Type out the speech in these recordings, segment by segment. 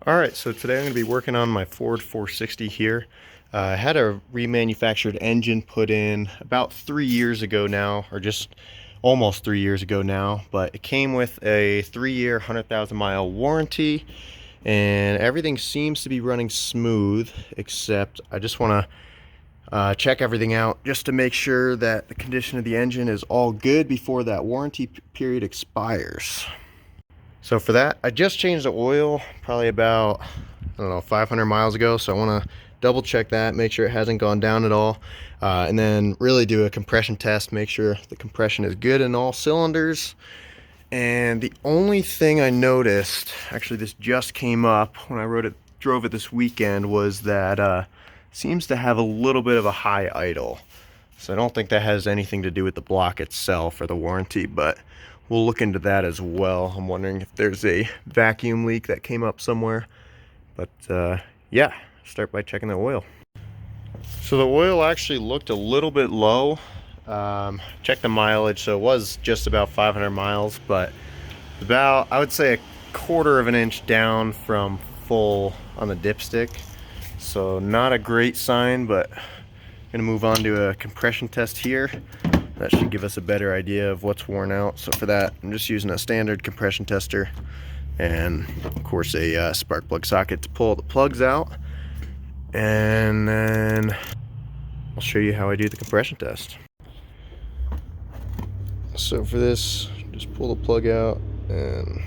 Alright, so today I'm going to be working on my Ford 460 here. I had a remanufactured engine put in about 3 years ago now, or just almost 3 years ago now, but it came with a 3-year, 100,000 mile warranty, and everything seems to be running smooth, except I just want to check everything out just to make sure that the condition of the engine is all good before that warranty period expires. So for that, I just changed the oil probably about, I don't know, 500 miles ago. So I want to double check that, make sure it hasn't gone down at all. And then really do a compression test, make sure the compression is good in all cylinders. And the only thing I noticed, actually this just came up when I drove it this weekend, was that seems to have a little bit of a high idle. So I don't think that has anything to do with the block itself or the warranty, but we'll look into that as well. I'm wondering if there's a vacuum leak that came up somewhere. But yeah, start by checking the oil. So the oil actually looked a little bit low. Check the mileage, so it was just about 500 miles, but about, I would say, a quarter of an inch down from full on the dipstick. So not a great sign, but I'm gonna move on to a compression test here. That should give us a better idea of what's worn out. So for that, I'm just using a standard compression tester and of course a spark plug socket to pull the plugs out. And then I'll show you how I do the compression test. So for this, just pull the plug out and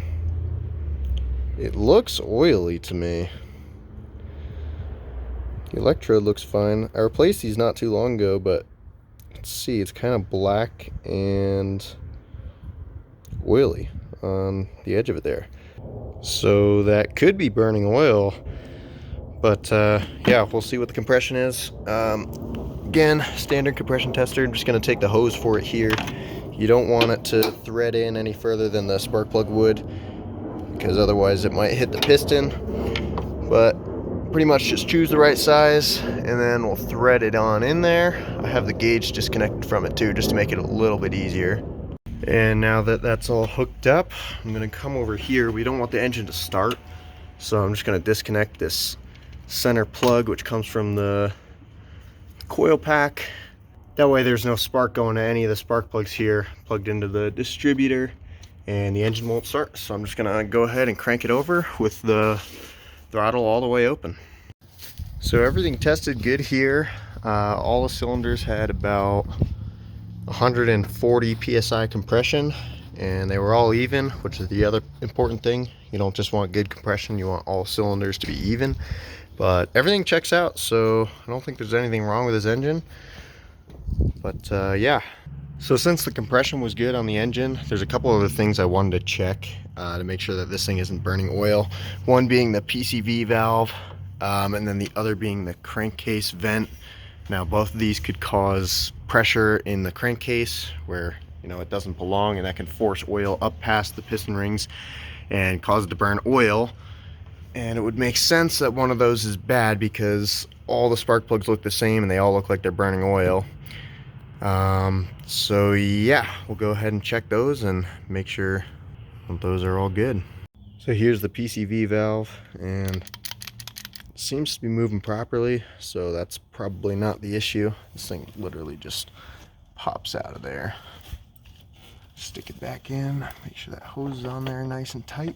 it looks oily to me. The electrode looks fine. I replaced these not too long ago, but let's see, it's kind of black and oily on the edge of it there. So that could be burning oil, but yeah, we'll see what the compression is. Again, standard compression tester. I'm just going to take the hose for it here. You don't want it to thread in any further than the spark plug would, because otherwise it might hit the piston. But pretty much just choose the right size and then we'll thread it on in there. I have the gauge disconnected from it too, just to make it a little bit easier. And now that that's all hooked up, I'm gonna come over here. We don't want the engine to start, so I'm just gonna disconnect this center plug, which comes from the coil pack. That way there's no spark going to any of the spark plugs here, plugged into the distributor, and the engine won't start. So I'm just gonna go ahead and crank it over with the throttle all the way open. So everything tested good here. All the cylinders had about 140 psi compression, and they were all even, which is the other important thing. You don't just want good compression, you want all cylinders to be even. But everything checks out, so I don't think there's anything wrong with this engine. But yeah, so since the compression was good on the engine, there's a couple other things I wanted to check to make sure that this thing isn't burning oil. One being the PCV valve, and then the other being the crankcase vent. Now both of these could cause pressure in the crankcase where, you know, it doesn't belong, and that can force oil up past the piston rings and cause it to burn oil. And it would make sense that one of those is bad because all the spark plugs look the same and they all look like they're burning oil. So yeah, we'll go ahead and check those and make sure that those are all good. So here's the PCV valve, and it seems to be moving properly, so that's probably not the issue. This thing literally just pops out of there. Stick it back in, make sure that hose is on there nice and tight.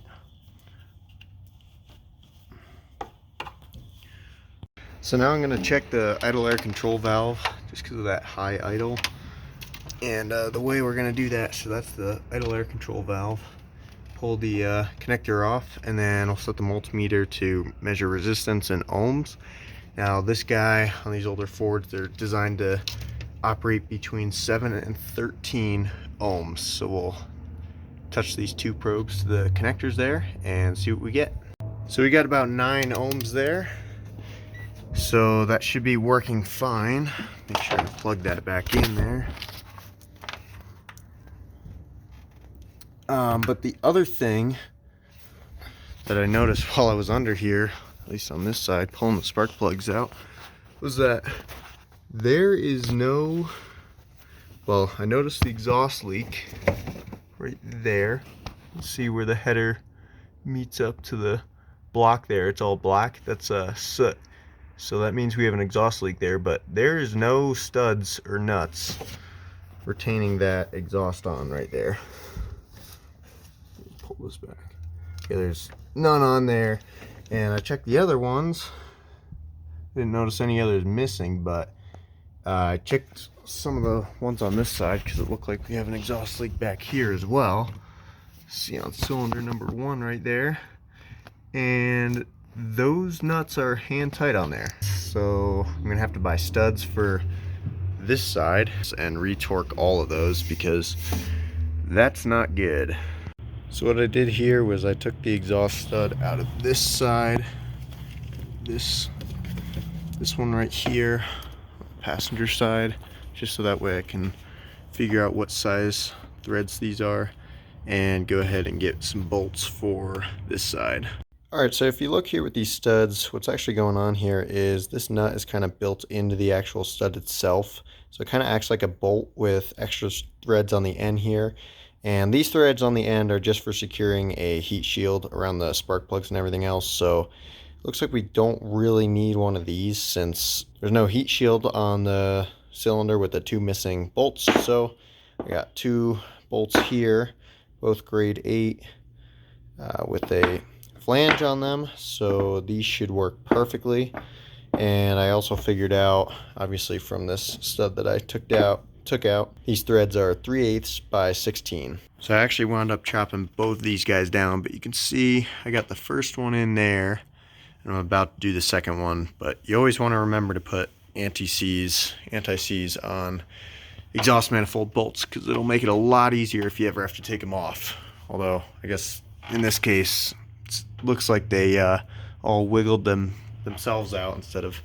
So now I'm going to check the idle air control valve, just because of that high idle. And the way we're going to do that, so that's the idle air control valve. Pull the connector off, and then I'll set the multimeter to measure resistance in ohms. Now this guy, on these older Fords, they're designed to operate between 7 and 13 ohms. So we'll touch these two probes to the connectors there and see what we get. So we got about 9 ohms there. So that should be working fine. Make sure to plug that back in there. But the other thing that I noticed while I was under here, at least on this side, pulling the spark plugs out, was that there is no, well, I noticed the exhaust leak right there. Let's see where the header meets up to the block there, it's all black, that's soot. So that means we have an exhaust leak there, but there is no studs or nuts retaining that exhaust on right there. Pull this back. Okay, there's none on there. And I checked the other ones. Didn't notice any others missing, but I checked some of the ones on this side because it looked like we have an exhaust leak back here as well. See on cylinder number 1 right there. And those nuts are hand tight on there. So I'm gonna have to buy studs for this side and retorque all of those because that's not good. So what I did here was I took the exhaust stud out of this side, this one right here, passenger side, just so that way I can figure out what size threads these are and go ahead and get some bolts for this side. Alright, so if you look here with these studs, what's actually going on here is this nut is kind of built into the actual stud itself. So it kind of acts like a bolt with extra threads on the end here. And these threads on the end are just for securing a heat shield around the spark plugs and everything else. So it looks like we don't really need one of these since there's no heat shield on the cylinder with the 2 missing bolts. So I got 2 bolts here, both grade 8 with a flange on them. So these should work perfectly. And I also figured out, obviously from this stud that I took out, these threads are 3/8 by 16. So I actually wound up chopping both these guys down, but you can see I got the first one in there and I'm about to do the second one. But you always want to remember to put anti-seize on exhaust manifold bolts because it'll make it a lot easier if you ever have to take them off. Although I guess in this case it looks like they all wiggled themselves out instead of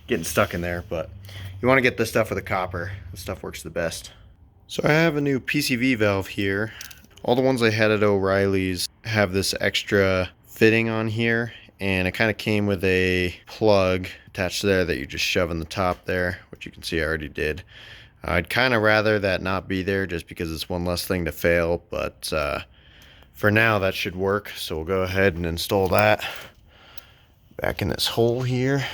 getting stuck in there. But you want to get this stuff with a copper. This stuff works the best. So I have a new PCV valve here. All the ones I had at O'Reilly's have this extra fitting on here, and it kind of came with a plug attached there that you just shove in the top there, which you can see I already did. I'd kind of rather that not be there just because it's one less thing to fail, but for now that should work. So we'll go ahead and install that back in this hole here.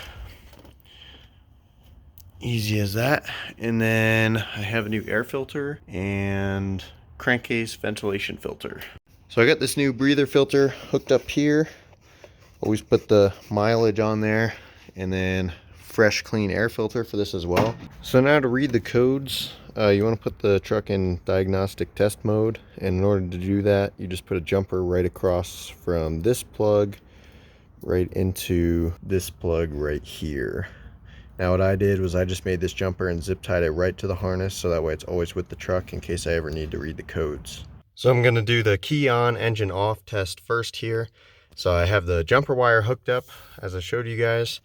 Easy as that. And then I have a new air filter and crankcase ventilation filter. So I got this new breather filter hooked up here. Always put the mileage on there, and then fresh clean air filter for this as well. So now to read the codes, you want to put the truck in diagnostic test mode, and in order to do that you just put a jumper right across from this plug right into this plug right here. Now what I did was I just made this jumper and zip tied it right to the harness so that way it's always with the truck in case I ever need to read the codes. So I'm going to do the key on, engine off test first here. So I have the jumper wire hooked up as I showed you guys,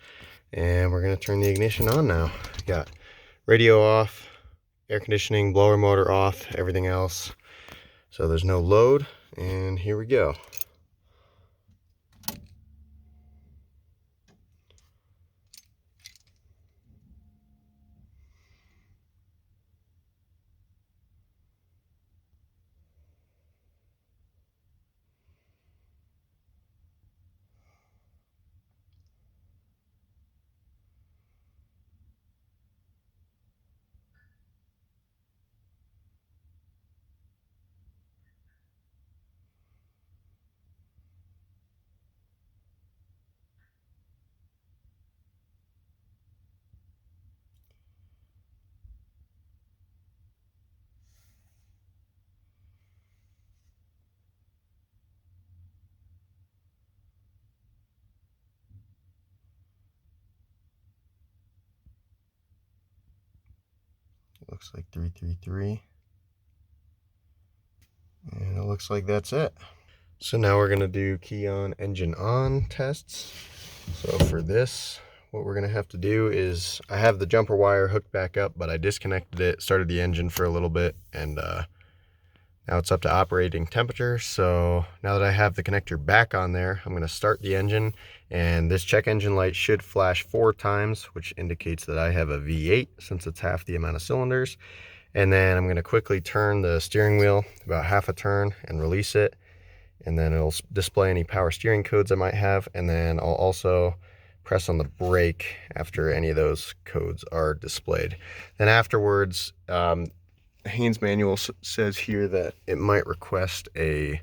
and we're going to turn the ignition on now. Got radio off, air conditioning, blower motor off, everything else. So there's no load, and here we go. Looks like 333, and it looks like that's it. So now we're going to do key on, engine on tests. So for this, what we're going to have to do is, I have the jumper wire hooked back up, but I disconnected it, started the engine for a little bit, and now it's up to operating temperature. So now that I have the connector back on there, I'm going to start the engine, and this check engine light should flash 4 times, which indicates that I have a V8 since it's half the amount of cylinders. And then I'm going to quickly turn the steering wheel about half a turn and release it. and then it'll display any power steering codes I might have, and then I'll also press on the brake after any of those codes are displayed. Then afterwards, Haynes manual says here that it might request a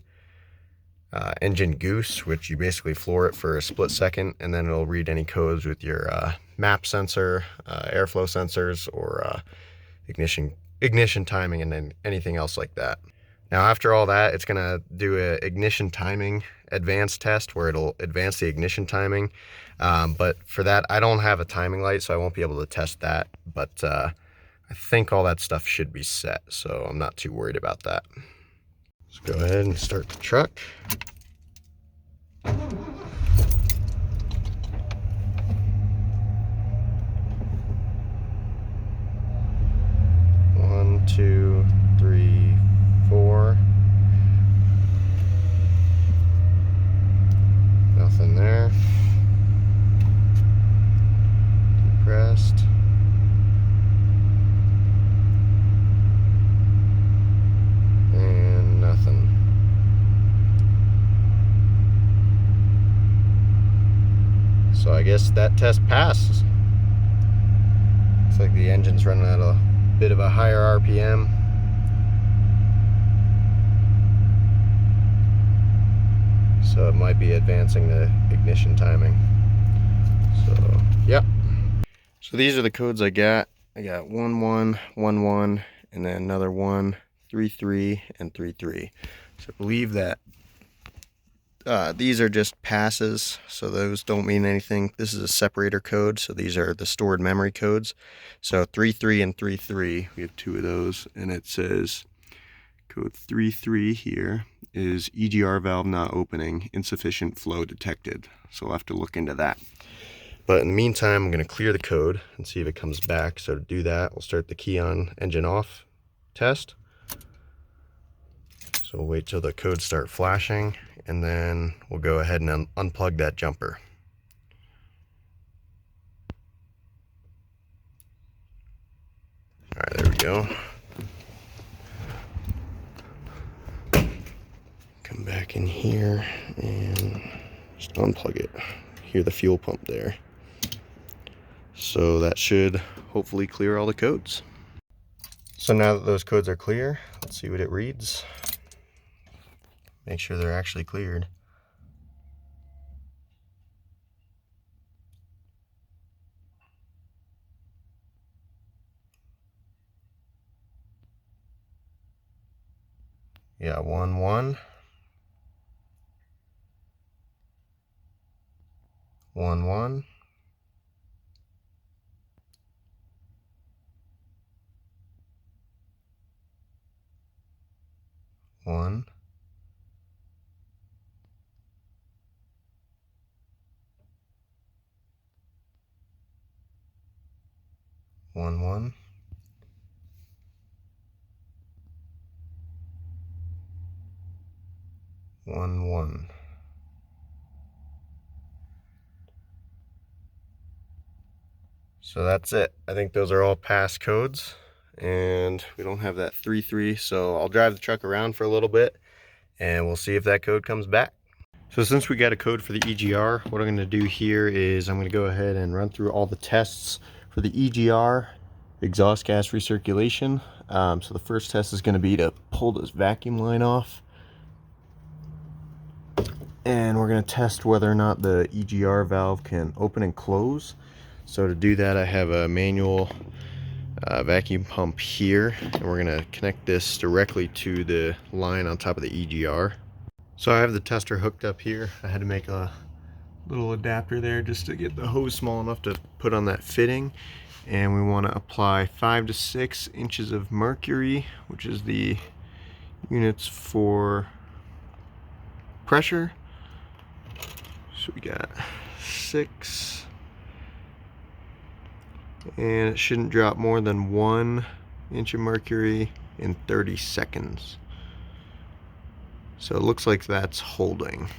engine goose, which you basically floor it for a split second, and then it'll read any codes with your map sensor, airflow sensors, or ignition timing, and then anything else like that. Now after all that, it's gonna do a ignition timing advanced test where it'll advance the ignition timing, but for that I don't have a timing light, so I won't be able to test that, but I think all that stuff should be set, so I'm not too worried about that. Let's go ahead and start the truck. 1, 2, 3, 4. Nothing there. Depressed. And nothing. So I guess that test passes. Looks like the engine's running at a bit of a higher RPM. So it might be advancing the ignition timing. So, yep. So these are the codes I got. I got 1 1 1 1, and then another 1 3 3 and 3 3. So I believe that these are just passes, so those don't mean anything. This is a separator code, so these are the stored memory codes. So 3 3 and 3 3, we have 2 of those, and it says code 3 3 here is EGR valve not opening, insufficient flow detected. So we'll have to look into that. But in the meantime, I'm going to clear the code and see if it comes back. So to do that, we'll start the key on, engine off test. So we'll wait till the codes start flashing, and then we'll go ahead and unplug that jumper. All right, there we go. Come back in here and just unplug it. Hear the fuel pump there. So that should hopefully clear all the codes. So now that those codes are clear, let's see what it reads. Make sure they're actually cleared. Yeah, 1 1 1 1 1 1 1 1 1. So that's it. I think those are all pass codes, and we don't have that 3 3, so I'll drive the truck around for a little bit and we'll see if that code comes back. So since we got a code for the EGR, what I'm going to do here is I'm going to go ahead and run through all the tests for the EGR, exhaust gas recirculation. So the first test is going to be to pull this vacuum line off, and we're going to test whether or not the EGR valve can open and close. So to do that, I have a manual vacuum pump here, and we're going to connect this directly to the line on top of the EGR. So I have the tester hooked up here. I had to make a little adapter there just to get the hose small enough to put on that fitting. And we want to apply 5 to 6 inches of mercury, which is the units for pressure. So we got 6. And it shouldn't drop more than 1 inch of mercury in 30 seconds. So it looks like that's holding.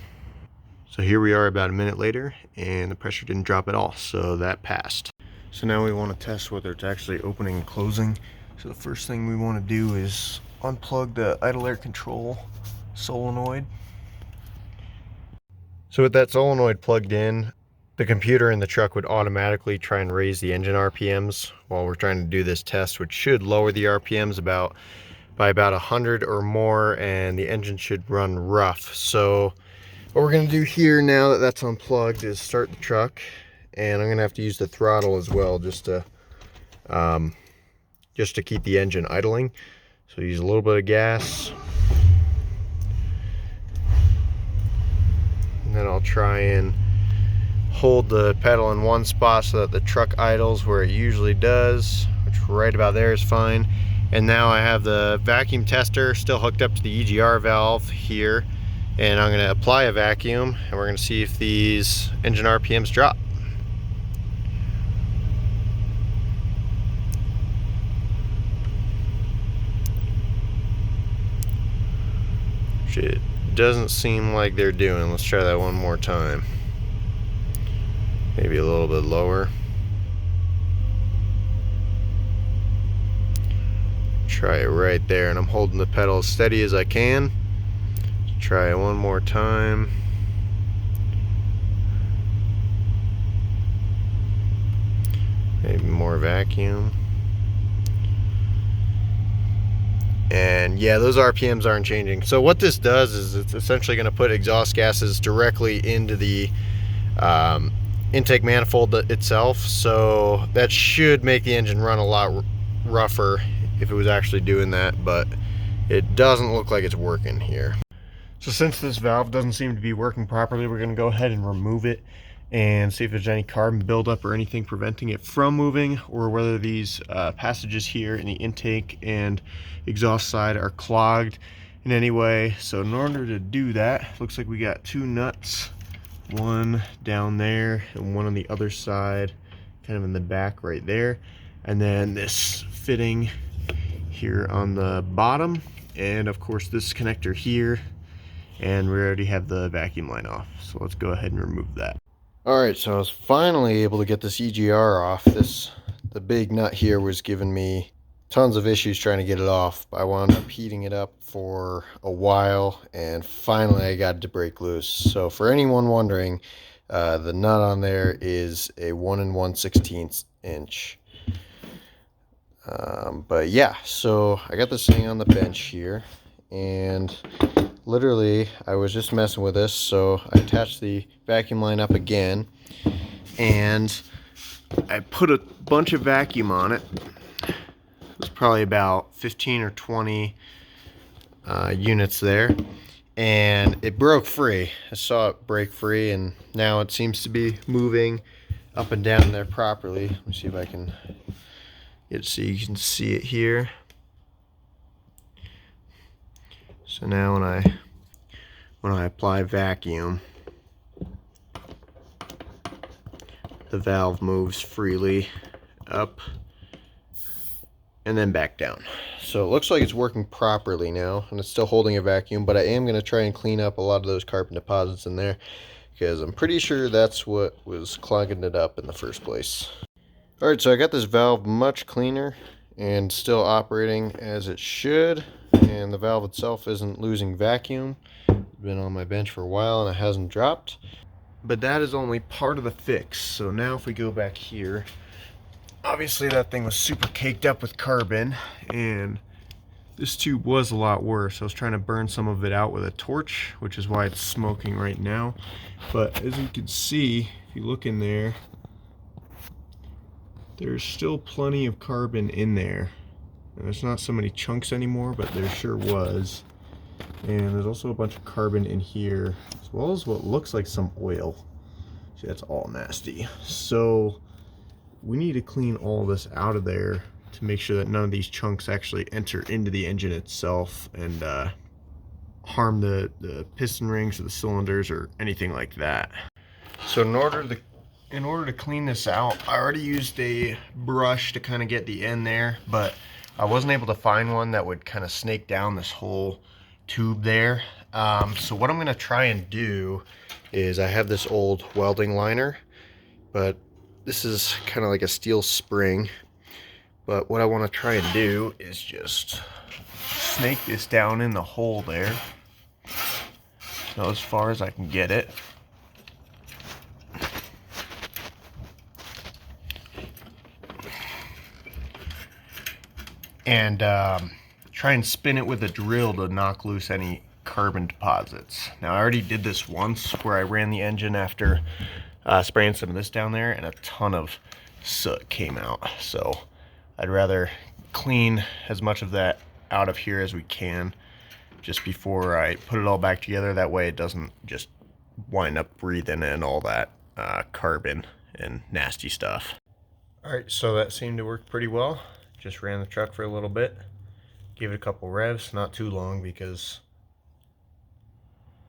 So here we are about a minute later, and the pressure didn't drop at all, so that passed. So now we want to test whether it's actually opening and closing. So the first thing we want to do is unplug the idle air control solenoid. So with that solenoid plugged in, the computer in the truck would automatically try and raise the engine RPMs while we're trying to do this test, which should lower the RPMs by about 100 or more, and the engine should run rough. So what we're going to do here, now that that's unplugged, is start the truck, and I'm going to have to use the throttle as well just to keep the engine idling. So use a little bit of gas, and then I'll try and hold the pedal in one spot so that the truck idles where it usually does, which right about there is fine. And now I have the vacuum tester still hooked up to the EGR valve here, and I'm going to apply a vacuum, and we're going to see if these engine RPMs drop. It doesn't seem like they're doing. Let's try that one more time. Maybe a little bit lower. Try it right there, and I'm holding the pedal as steady as I can. Try it one more time. Maybe more vacuum. And yeah, those RPMs aren't changing. So what this does is it's essentially going to put exhaust gases directly into the intake manifold itself. So that should make the engine run a lot rougher if it was actually doing that, but it doesn't look like it's working here. So since this valve doesn't seem to be working properly, we're going to go ahead and remove it and see if there's any carbon buildup or anything preventing it from moving, or whether these passages here in the intake and exhaust side are clogged in any way. So in order to do that, looks like we got two nuts, one down there and one on the other side, kind of in the back right there, and then this fitting here on the bottom, and of course this connector here, and we already have the vacuum line off. So let's go ahead and remove that. Alright, so I was finally able to get this EGR off. The big nut here was giving me tons of issues trying to get it off. I wound up heating it up for a while, and finally I got it to break loose. So for anyone wondering, the nut on there is a 1 1/16 inch. But yeah, so I got this thing on the bench here, and literally I was just messing with this, so I attached the vacuum line up again, and I put a bunch of vacuum on it. It was probably about 15 or 20 units there, and it broke free. I saw it break free, and now it seems to be moving up and down there properly. Let me see if I can get it so you can see it here. So now when I apply vacuum, the valve moves freely up and then back down. So it looks like it's working properly now, and it's still holding a vacuum, but I am going to try and clean up a lot of those carbon deposits in there, because I'm pretty sure that's what was clogging it up in the first place. Alright, so I got this valve much cleaner and still operating as it should, and the valve itself isn't losing vacuum. It's been on my bench for a while and it hasn't dropped. But that is only part of the fix. So now if we go back here, obviously that thing was super caked up with carbon, and this tube was a lot worse. I was trying to burn some of it out with a torch, which is why it's smoking right now. But as you can see, if you look in there, there's still plenty of carbon in there. And there's not so many chunks anymore, but there sure was. And there's also a bunch of carbon in here, as well as what looks like some oil. See, that's all nasty. So we need to clean all this out of there to make sure that none of these chunks actually enter into the engine itself and harm the piston rings or the cylinders or anything like that. So in order to clean this out, I already used a brush to kind of get the end there, but I wasn't able to find one that would kind of snake down this whole tube there. So what I'm going to try and do is, I have this old welding liner, but this is kind of like a steel spring. But what I want to try and do is just snake this down in the hole there, so as far as I can get it. and try and spin it with a drill to knock loose any carbon deposits. Now I already did this once where I ran the engine after spraying some of this down there, and a ton of soot came out. So I'd rather clean as much of that out of here as we can just before I put it all back together. That way it doesn't just wind up breathing in all that carbon and nasty stuff. Alright, so that seemed to work pretty well. Just ran the truck for a little bit, gave it a couple revs, not too long because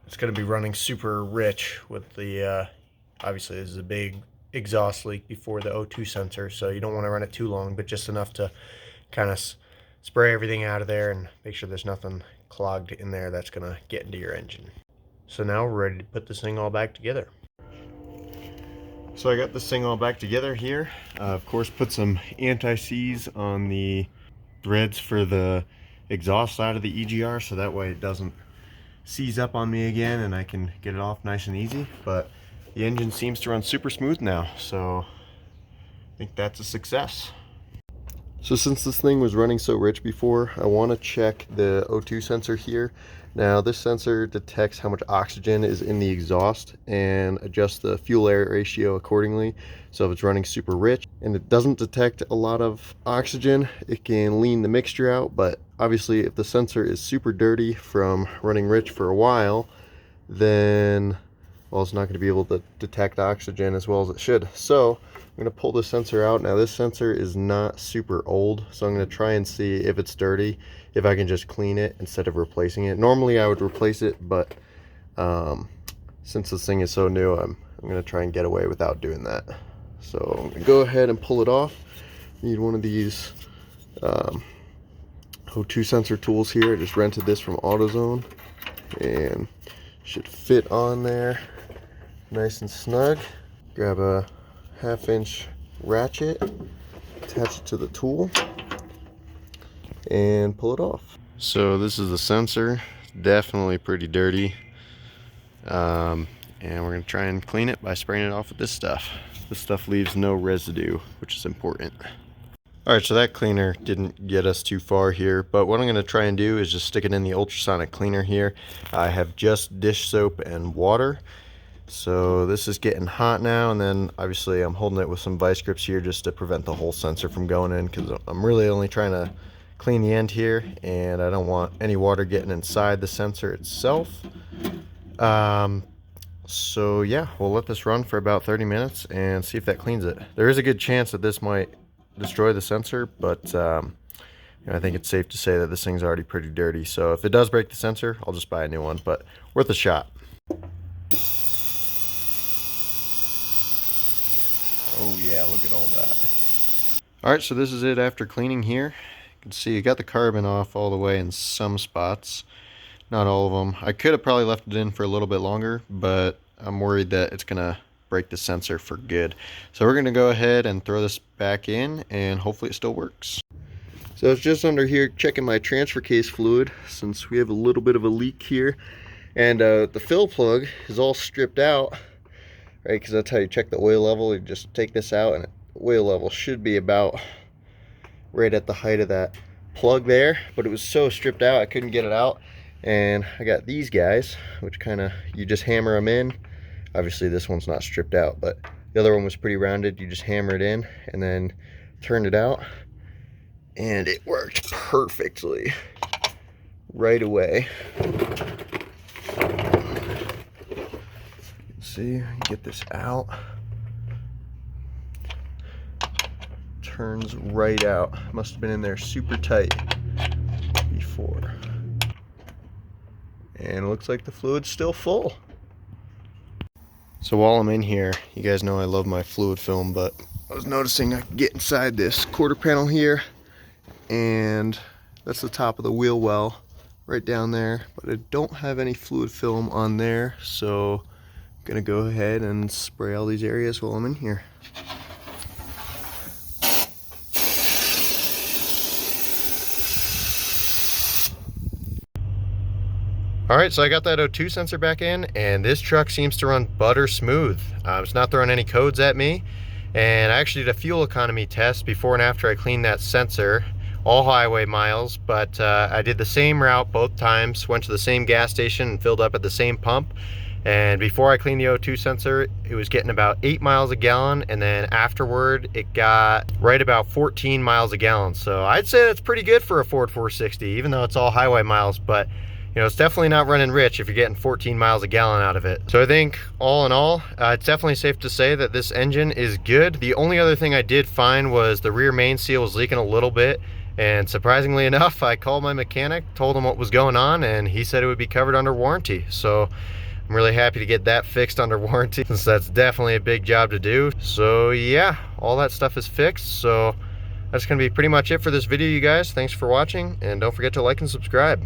it's going to be running super rich with the, obviously this is a big exhaust leak before the O2 sensor, so you don't want to run it too long, but just enough to kind of spray everything out of there and make sure there's nothing clogged in there that's going to get into your engine. So now we're ready to put this thing all back together. So I got this thing all back together here. Of course, put some anti-seize on the threads for the exhaust side of the EGR, so that way it doesn't seize up on me again and I can get it off nice and easy. But the engine seems to run super smooth now, so I think that's a success. So since this thing was running so rich before, I want to check the O2 sensor here. Now this sensor detects how much oxygen is in the exhaust and adjusts the fuel air ratio accordingly. So if it's running super rich and it doesn't detect a lot of oxygen, it can lean the mixture out. But obviously if the sensor is super dirty from running rich for a while, then well, it's not going to be able to detect oxygen as well as it should. So I'm going to pull the sensor out. Now this sensor is not super old, so I'm going to try and see if it's dirty, if I can just clean it instead of replacing it. Normally I would replace it, but since this thing is so new, I'm going to try and get away without doing that. So I'm going to go ahead and pull it off. Need one of these O2 sensor tools here. I just rented this from AutoZone and should fit on there nice and snug. Grab a 1/2-inch ratchet, attach it to the tool, and pull it off. So this is the sensor, definitely pretty dirty, and we're going to try and clean it by spraying it off with this stuff. This stuff leaves no residue, which is important. Alright, so that cleaner didn't get us too far here, but what I'm going to try and do is just stick it in the ultrasonic cleaner here. I have just dish soap and water. So this is getting hot now, and then obviously I'm holding it with some vice grips here just to prevent the whole sensor from going in, because I'm really only trying to clean the end here and I don't want any water getting inside the sensor itself. So yeah, we'll let this run for about 30 minutes and see if that cleans it. There is a good chance that this might destroy the sensor, but I think it's safe to say that this thing's already pretty dirty. So if it does break the sensor, I'll just buy a new one, but worth a shot. Oh yeah, look at all that. Alright, so this is it after cleaning here. You can see I got the carbon off all the way in some spots. Not all of them. I could have probably left it in for a little bit longer, but I'm worried that it's going to break the sensor for good. So we're going to go ahead and throw this back in, and hopefully it still works. So it's just under here checking my transfer case fluid, since we have a little bit of a leak here. And the fill plug is all stripped out. Right, because that's how you check the oil level. You just take this out and the oil level should be about right at the height of that plug there, but it was so stripped out I couldn't get it out. And I got these guys, which kind of, you just hammer them in. Obviously this one's not stripped out, but the other one was pretty rounded. You just hammer it in and then turn it out, and it worked perfectly right away. See, get this out. Turns right out. Must have been in there super tight before. And it looks like the fluid's still full. So while I'm in here, you guys know I love my fluid film, but I was noticing I could get inside this quarter panel here, and that's the top of the wheel well right down there, but I don't have any fluid film on there, so gonna go ahead and spray all these areas while I'm in here. Alright, so I got that O2 sensor back in, and this truck seems to run butter smooth. It's not throwing any codes at me, and I actually did a fuel economy test before and after I cleaned that sensor. all highway miles, but I did the same route both times, went to the same gas station and filled up at the same pump. And before I cleaned the O2 sensor, it was getting about 8 miles a gallon, and then afterward it got right about 14 miles a gallon. So I'd say that's pretty good for a Ford 460, even though it's all highway miles. But you know, it's definitely not running rich if you're getting 14 miles a gallon out of it. So I think all in all, it's definitely safe to say that this engine is good. The only other thing I did find was the rear main seal was leaking a little bit. And surprisingly enough, I called my mechanic, told him what was going on, and he said it would be covered under warranty. So I'm really happy to get that fixed under warranty, since that's definitely a big job to do. So yeah, all that stuff is fixed. So that's gonna be pretty much it for this video, you guys. Thanks for watching, and don't forget to like and subscribe.